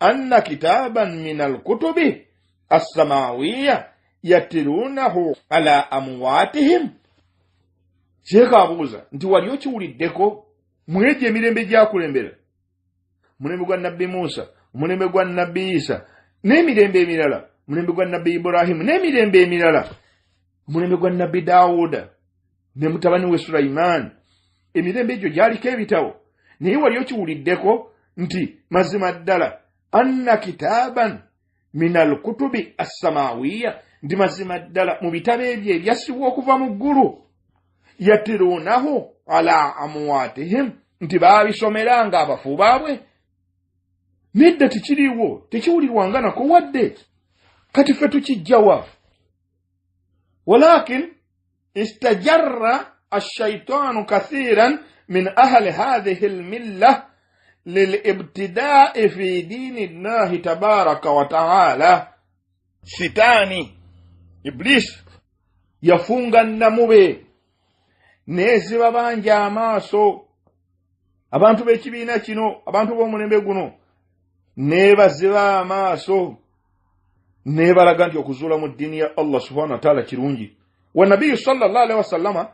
anna kitaban min al-kutubi as-samawiyya yatilunahu ala amwatihim. Sheikh abuuza nti wali okiwuliddeko mwegyo emirembe gyakulembera, mulembe gwa Nabbi Musa, mulembe gwa Nabbi Isa, n'emirembe emirala, mulembe gwa Nabbi Ibrahim, n'emirembe emirala, mulembe gwa Nabbi Dawuda ne mutabani we Sulaiman. Emirembe egyo gyaliko ebitabo, naye wali okiwuliddeko nti mazima ddala anna kitaban min al-kutubi as-samawiyya, ndi mazima ddala mu bitabo ebyo ebyasibwa okuva mu ggulu, yatirunahu ala amwatihim, nti baabisomeranga abafu baabwe. Nedda tekiriiwo, tekiwulirwanga nako wadde. Kati ffe tukijjawa. Walakin istajarra ash-shaytanu kathiran min ahli hadhihi al-millah lil-ibtida'i fi dini Allahi tabaraka wa ta'ala. Sitani Iblis yafunga namube neziba banja amaaso abantu b'ekibiina kino, abantu b'omulembe guno, nebaziba amaaso nebalaga nti okuzuula mu ddiini ya Allah subhanahu wa ta'ala kirungi. Wa nabiyyu sallallahu alaihi wasallama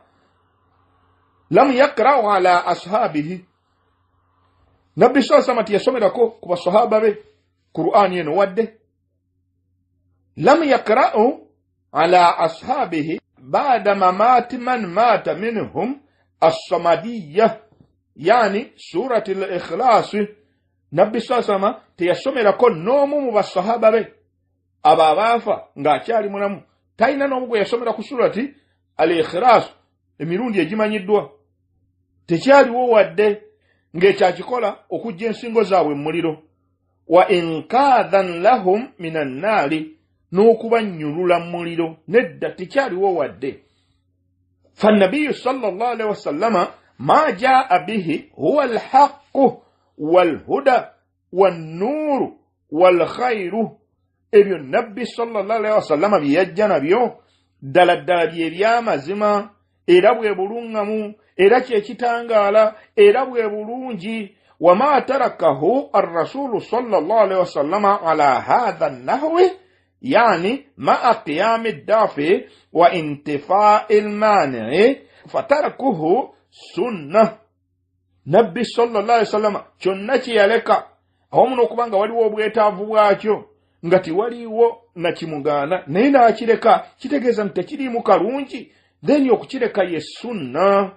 lam yakra'u ala ashabihi. Nabbi sallallahu alaihi yasomerako ku basahaba be Qur'ani eno wadde. Lam yakra'u ala ashabihi ba'da mamati man mata minhum as-samadiyya, yani surati al-ikhlas. Nabbi sallallahu teyasomerako n'omu mu basahaba be ababaafa ng'akyali mulamu. Talina n'omu gwe yasomera ku surati al-ikhlas emirundi egimanyiddwa. Tekyaliwo wadde ng'ekyakikola okujja ensingo zaabwe mu muliro. Wa inkadhan lahum minan naari, n'okubanyulula mu muliro. Nedda tekyaliwo wadde. Fannabiyyu sallallahu alaihi wasallama ma jaa bihi huwa al-haqqu wal-huda wan-nuuru wal-khayru. Ebyo Nabbi sallallahu alaihi wasallama bye yajja nabyo ddala ddala bye by'amazima, era bwe bulungamu, era kyekitangaala, era bwe bulungi. Wama tarakahu ar-rasulu sallallahu alaihi wasallama ala hadha an-nahwi, yani ma'a qiyami ad-dafi wa intifa'i al-mani' fatarakuhu sunnah. Nabbi sallallahu alaihi wasallama kyonna kye yaleka awamu n'okubanga waliwo obwetaavu bwakyo nga tiwaliwo nakimugaana, naye n'akireka, kitegeeza nti tekiriimu kalungi, then okukireka ye sunna.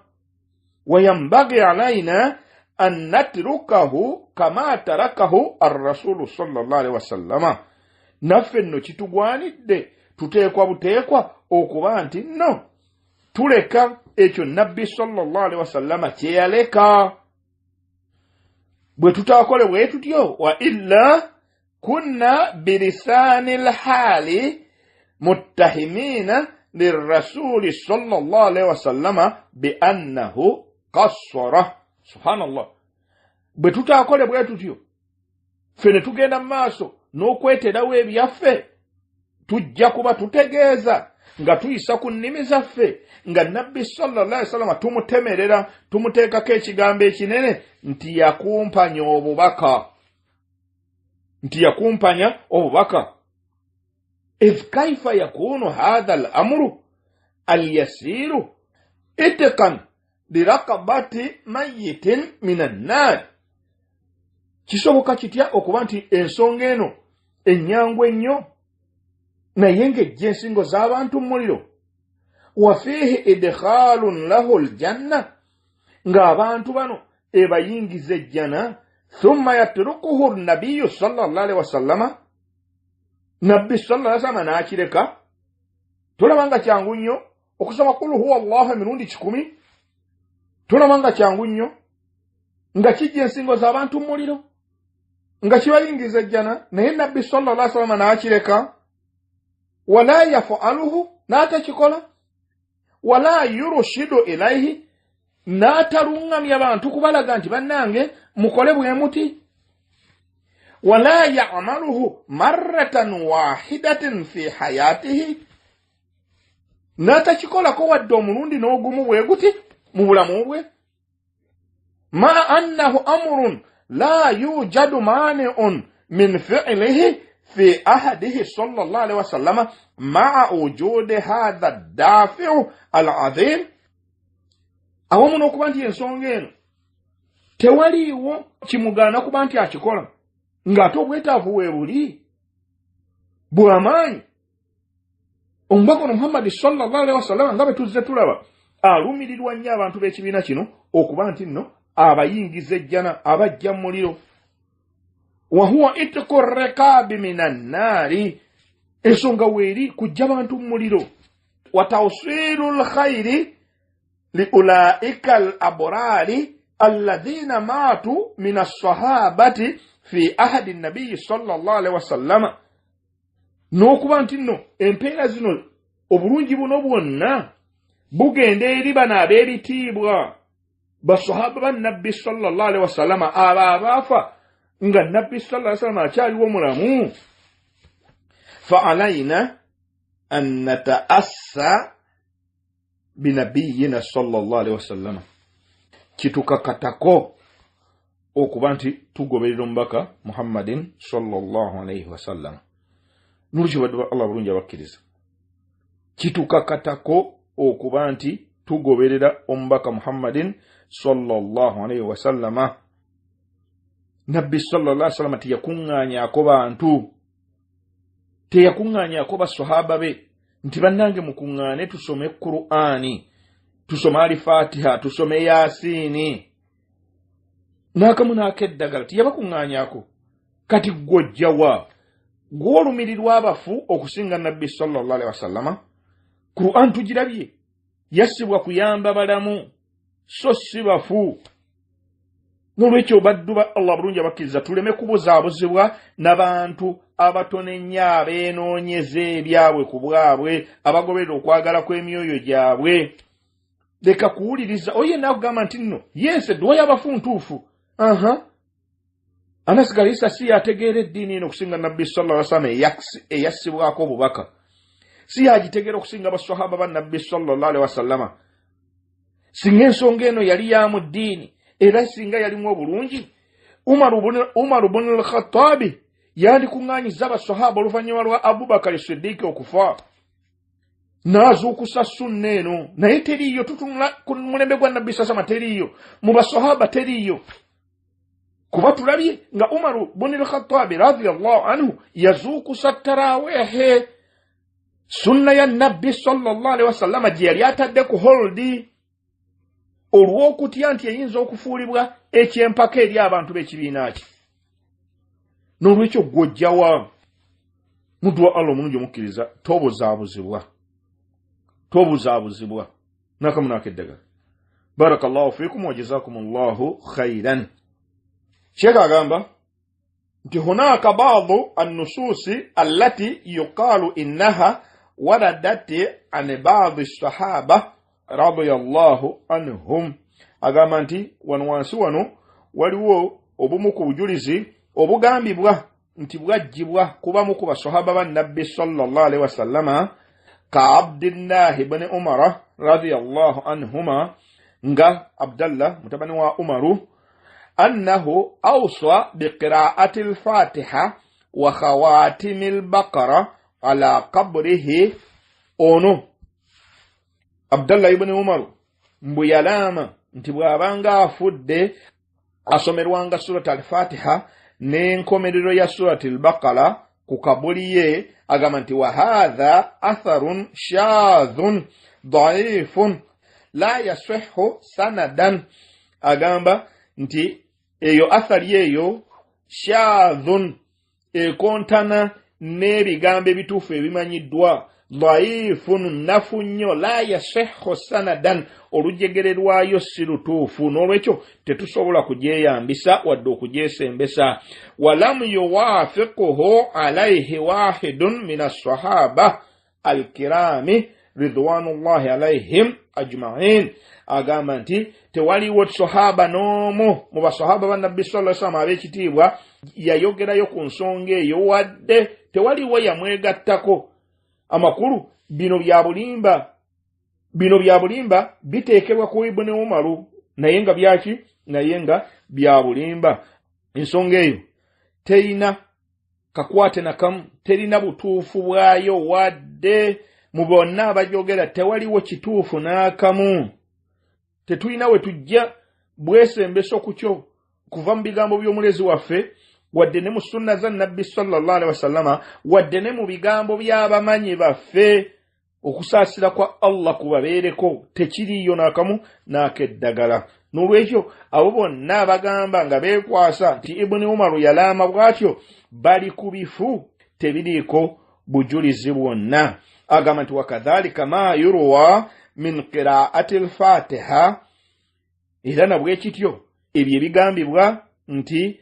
Wayambagi alaina an natrukahu kama tarakahu ar-rasulu sallallahu alaihi wasallama. Naffe nno kitugwanidde, tuteekwa buteekwa okuba nti no tuleka ekyo Nabbi sallallahu alaihi wasallama kye yaleka. Bwe tutaakole bwe tutyo, wa illa kunna bilisani al-hali muttahimina lirrasuli sallallahu alaihi wasallama bi annahu qassara. Subhanallah. Bwe tutaakole bwe tutyo, ffe ne tugenda mu maaso n'okweterawo ebyaffe, tujja kuba tutegeeza nga tuyisa ku nnimi zaffe nga nabbi sallallahu alaihi wasallam tumutemerera tumuteekako ekigambo ekinene nti yakumpanya obubaka إذ كيف يكون هذا الأمر اليسير اتقا لرقبة ميت من النار kisoboka kitya okuba nti ensonga eno ennyangu ennyo naye ng'ejja ensingo z'abantu mu muliro wafiihi idkhaalun lahu aljanna ng'abantu bano ebayingiza ejjana thumma yatrukuhu nabiyyu sallallahu alaihi wasallama nabbi sallallahu alaihi wasallam n'akireka tulabanga kyangu nnyo okusoma kulu huwa allahu emirundi 10 tulabanga kyangu nnyo nga kijja ensingo z'abantu mu muliro nga kibayingiza ejjana naye nabbi sallallahu alaihi wasallam n'akireka wala yafaluhu n'atakikola wala yurshidu ilaihi n'atalungamya abantu kubalaga nti bannange mukole bwe muti wala ya'maluhu marratan wahidatin fi hayatihi n'atakikolako wadde omulundi n'ogumu bwe guti mu bulamu bwe ma annahu amrun la yujadu mani'un min fi'lihi في أحده صلى الله عليه وسلم مع وجود هذا الدافع العظيم أو من أكبانتي ينسونغين توليو كمغانا كبانتي أشكولا ngato bwetaavu weebuli bw'amaanyi omubaka Muhammad sallallahu alaihi wasallam nga bwe tuzze tulaba alumirirwa nnyo abantu b'ekibiina kino okuba nti nno abayingiza ejjana abajja mu muliro wahuwa itqu rikabi minan nari ensonga weeri kujja abantu mu muliro wa tawsilu lkhairi liulaika alabrari alladhina matu min assahabati fi ahadi nabiyyi sallallahu alaihi wasallama n'okuba nti nno empeera zino obulungi buno bwonna bugenda eri bano ab'ebitiibwa basahaba ba nabbi sallallahu alaihi wasallama abo abaafa nga nabbi sallallahu alaihi wasallam akyaliwo mulamu fa alaina an nataassa binabiyina sallallahu alaihi wasallam kitukakatako okuba nti tugoberera omubaka Muhammadin sallallahu alaihi wasallam nuluki badwa Allah bulungi abakkiriza kitukakatako okuba nti tugoberera omubaka Muhammadin sallallahu alaihi wasallam nabbi sallallahu alaihi wasallam teyakuŋŋaanyaako bantu teyakuŋŋaanyaako basahaba be nti bannange mukuŋŋaane tusome Qur'ani tusome al-Fatiha tusome Yaasiini n'akamu n'akeddagala teyabakuŋŋaanyaako kati gwojjawa gw'olumirirwa abafu okusinga nabbi sallallahu alaihi wasallama Qur'an tugirabye yassibwa kuyamba balamu so si bafu n'olwekyo baddu ba Allah bulungi abakkiriza tuleme kubuzaabuzibwa n'abantu abatono ennyo abeenoonyeza ebyabwe ku bwabwe abagoberera okwagala kw'emyoyo gyabwe leka kuwuliriza oye naakugamba nti nno yense edduwa y'abafu ntuufu anasigala isa si yategeera eddiini eno okusinga nabbi sallallahu alaihi wasallam eyassibwako obubaka si yagitegeera okusinga basahaba ba nabbi sallallahu alaihi wasallama singa ensonga eno yali ya mu ddiini era singa yalimu obulungi Umar ibn al-Khattab yandikuŋŋaanyiza abasahaba oluvannyuma lwa Abubakar Siddiq okufa n'azuukusa sunna eno naye teriiyo tutunula ku mulembe gwa nabbi sasama teriiyo mu basahaba teriiyo kuba tulabye nga Umar ibn al-Khattab radiyallahu anhu yazuukusa tarawehe sunna ya nabbi sallallahu alaihi wasallama gye yali atadde ku holdi olw'okutya nti eyinza okufuulibwa ekyempaka eri abantu b'ekibiina kye n'olwekyo gw'ojjawa muntu wa Allah omulungi omukkiriza tobuzaabuzibwa n'akamu n'akeddagala barakallahu fiikum wa jazakumullahu khairan Sheikh agamba nti hunaka baadhu an-nususi allati yuqalu innaha waradat an baadhi as-sahaba radiyallahu anhum agamba nti wano wansi wano waliwo obumu ku bujulizi obugambibwa nti bwajjibwa kubamu ku basahaba ba nabbi sallallahu alaihi wasallama ka Abdullah ibn Umar radiyallahu anhuma nga Abdullah mutabani wa Umaru annahu awsa biqira'ati al-Fatiha wa khawatim al-Baqara ala qabrihi ono Abdullah ibn Umar mbuyalama nti bwabanga afudde asomerwanga surat al-Fatiha n'enkomerero ya surat al-Baqara ku kabuli ye agamba nti wa hadha atharun shadhun dhaifun la yasihhu sanadan agamba nti eyo athari eyo shadhun ekontana n'ebigambo ebituufu ebimanyiddwa dhaifun nafu nnyo la yasihhu sanadan olujegererwayo si lutuufu n'olwekyo tetusobola kugyeyambisa wadde okugyesembesa walam yuwafiquhu alayhi wahidun min as-sahaba al-kirami ridwanullahi alayhim ajma'in agamba nti tewaliwo sahaba n'omu mu basahaba ba nabbi sallallahu alaihi wasallam ab'ekitiibwa yayogerayo ku nsonga eyo wadde tewaliwo yamwegattako amakulu bino bya bulimba biteekebwa ku Ibn Umaru naye nga byaki naye nga bya bulimba ensonga eyo terina kakwate nakamu terina butuufu bwayo wadde mu bonna abajogera tewaliwo kituufu n'akamu tetulina we tujja bwesembeso kukyo kuva mu bigambo by'omulezi waffe wadde ne mu sunna za nabbi sallallahu alaihi wasallama wadde ne mu bigambo by'abamanyi baffe okusaasira kwa Allah kubabeereko tekiriyo n'akamu n'akeddagala n'olwekyo abo bonna abagamba nga beekwasa nti Ibn Umaru yalaama bw'atyo bali ku bifu tebiriiko bujulizi bwonna agamba nti wakadhalika ma yurwa min qira'ati al-Fatiha era nabwe kityo ebyo ebigambibwa nti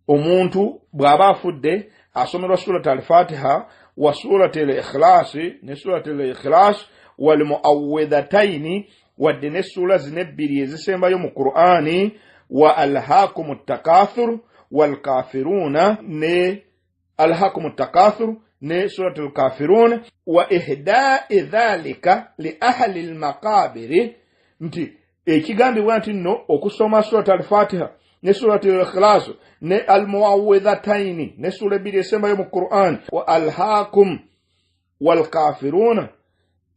omuntu bw'aba afudde asomerwa surat al-Fatiha wa surat al-Ikhlas ne surat al-Ikhlas wal muawwidhataini wadde ne sura zine ebbiri ezisembayo mu Qur'ani wa alhaakum at-takathur wal kafiruna ne alhaakum at-takathur ne surat al-kafirun wa ihda'i dhalika li ahli al-maqabir nti ekigambibwa nti nno okusoma surat al-Fatiha ne surat al-Ikhlas ne al-muawwidhataini ne sura ebbiri esembayo mu Qur'an wa alhaakum wal kafiruna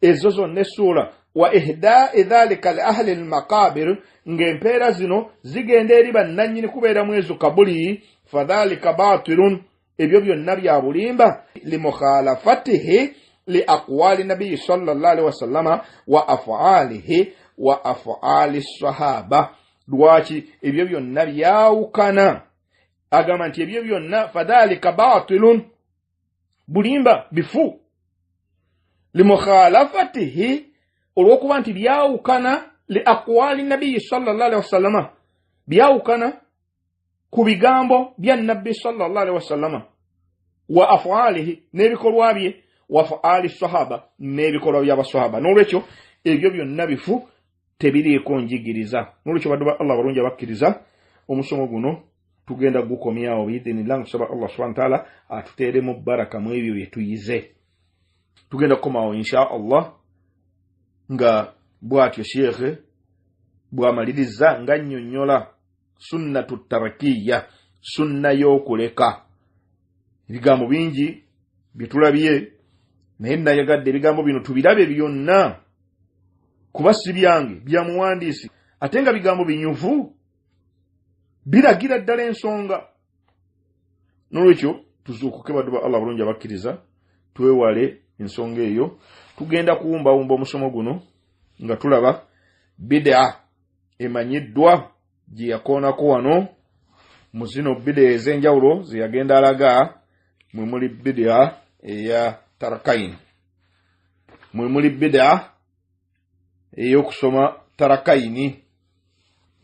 ezo zonna sura wa ihda'i dhalika li ahli al-maqabir ng'empeera zino zigenda eri bannannyini kubeera mwezo kabuli fadhalika batilun ebyo byonna bya bulimba limukhalafatihi li aqwali nabiyyi sallallahu alaihi wasallama wa af'alihi wa af'ali sahaba lwaki ebyo byonna byawukana agamba nti ebyo byonna fadhalika batilun bulimba bifu limukhalafatihi olw'okuba nti byawukana li aqwali nabiyyi sallallahu alaihi wasallama byawukana ku bigambo bya nabbi sallallahu alaihi wasallama wa af'alihi n'ebikolwa bye wa af'ali sahaba n'ebikolwa by'abasahaba n'olwekyo ebyo byonna bifu tebiriiko njigiriza n'olwekyo baddu ba Allah balungi abakkiriza omusomo guno tugenda gukomyawo biidhinillah nsaba Allah subhanahu wa ta'ala atuteeremu baraka mu ebyo bye tuyize tugenda kukomawo insha Allah nga bwatyo shekhe bwamaliriza nga nnyonnyola sunnatu tarakiya sunna y'okuleka ebigambo bingi byetulabye naye nayagadde ebigambo bino tubirabe byonna kuba si byange bya muwandiisi ate nga bigambo binyuvu biragira ddala ensonga n'olwekyo tuzuukuke baddu ba Allah bulungi abakkiriza twewale ensonga eyo tugenda kuwumbawumba omusomo guno nga tulaba bid'a emanyiddwa gye yakoonako wano mu zino bid'a ez'enjawulo ze yagenda alaga mwe muli bid'a eya tarakaini mwe muli bid'a ey'okusoma tarakaini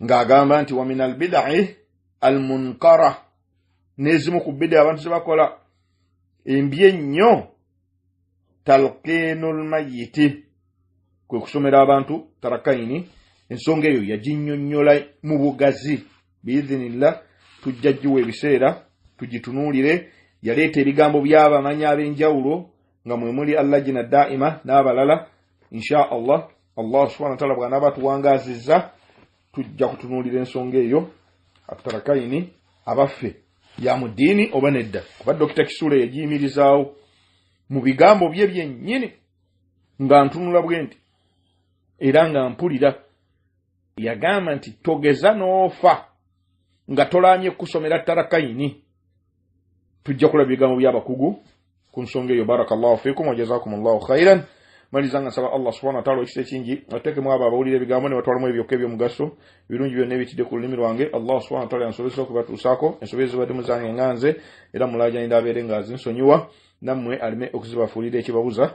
ng'agamba nti wa min al-bid'i al-munkara n'ezimu ku bid'a abantu ze bakola embi ennyo talqinul mayyiti kwe kusomera abantu tarakaini ensonga eyo yaginnyonnyola mu bugazi biidhinillah tujja giwa ebiseera tugitunulire yaleeta ebigambo by'abamanyi ab'enjawulo nga mwe muli allajina daima n'abalala insha Allah subhanahu wa ta'ala bw'anaaba tuwangazizza tujja kutunulira ensonga eyo atarakaini abaffe ya mu ddiini oba nedda kuba Dr. Kisule yagiyimirizaawo mu bigambo bye byennyini nga ntunula bwe nti era nga mpulira yagamba nti togeza n'ofa nga tolaamye kusomera tarakaini tujja kulaba bigambo by'abakugu ku nsonga eyo. Barakallahu fikum wa jazakumullahu khairan. Malizanga saba Allah subhanahu wa ta'ala ekise kingi ateke mu abo abawulira ebigambo ne batwalamu ebyokka eby'omugaso birungi byonna ebitidde ku lulimi lwange. Allah subhanahu wa ta'ala yansobeza okubatuusaako ensobezo zibadde muzange nganze era mulajanira abeere nga azinsonyiwa nammwe alime okuzibafuulira ekibabuza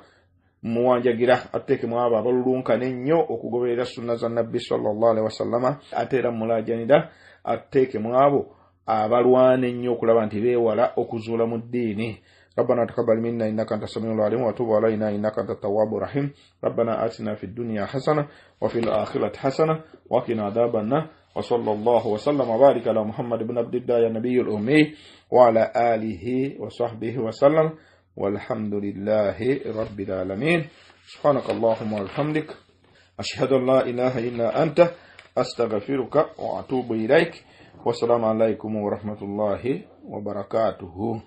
muwanjagira ateke mu abo abalulunkana ennyo okugoberera sunna za nabbi sallallahu alaihi wasallama ate era mulajanira ateke mu abo abalwana ennyo okulaba nti beewala okuzuula mu ddiini. ربنا تقبل منا إنك أنت السميع العليم وتب علينا إنك أنت التواب الرحيم. ربنا آتنا في الدنيا حسنة وفي الآخرة حسنة وقنا عذاب النار. وصلى الله وسلم وبارك على محمد بن عبد الله النبي الأمي وعلى آله وصحبه وسلم والحمد لله رب العالمين. سبحانك اللهم وبحمدك أشهد أن لا إله إلا أنت أستغفرك وأتوب إليك. والسلام عليكم ورحمة الله وبركاته.